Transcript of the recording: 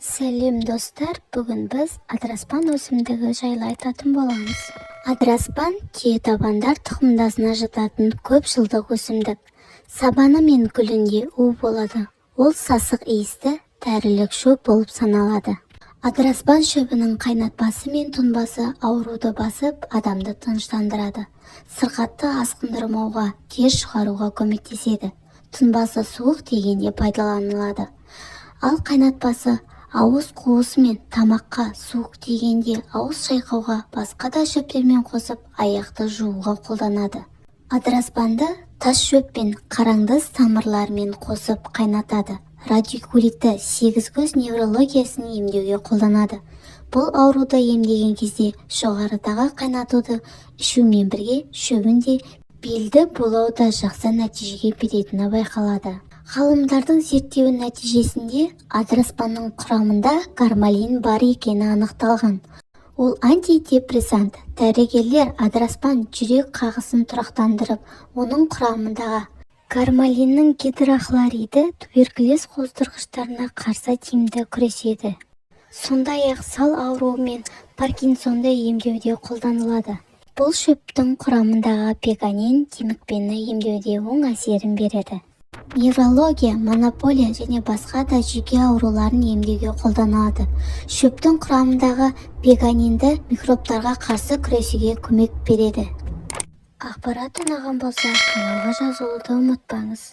Сәлем достар, бүгін біз адыраспан өсімдігі жайлы айтатын боламыз. Адыраспан түйетабандар тұқымдасына жататын көп жылдық өсімдік. Сабаны мен гүлінде у болады. Ол сасық иісті тәрілік шөп болып саналады. Адыраспан шөбінің қайнатпасы мен тұнбасы ауруды басып, адамды тыныштандырады. Сырқатты асқындырмауға, тез шығаруға көмектеседі. Тұнбасы суық дегенде пайдаланылады. Ал қайнатпасы ауыз қуысы мен тамаққа, суық тигенде ауыз шайқауға, басқа да шөптермен қосып аяқты жууға қолданады. Адыраспанды тас шөппен қараңдыз тамырлармен қосып қайнатады. Радикулитті сегіз көз неврологиясын емдеуге қолданады. Бұл ауруды емдеген кезде жоғарыдағы қайнатуды ішумен бірге шөбінде белді булауда жақсы нәтижеге беретіні байқалады. Ғалымдардың зерттеуі нәтижесінде адыраспанның құрамында гармалин бар екені анықталған. Ол антидепрессант. Дәрігерлер адыраспан жүрек қағысын тұрақтандырып, оның құрамындағы гармалиннің гидрохлориді туберкулез қоздырғыштарына қарсы тиімді күреседі. Сондай-ақ сал ауруы мен паркинсонды емдеуде қолданылады. Бұл шөптің құрамындағы пеганин демікпені емдеуде оң әсерін береді. Неврология, монополия және басқа да жүйке ауруларын емдеуге қолданылады. Шөптің құрамындағы пеганинді микробтарға қарсы күресуге көмек береді. Ақпарат ұнаған болса, каналға жазылуды ұмытпаңыз.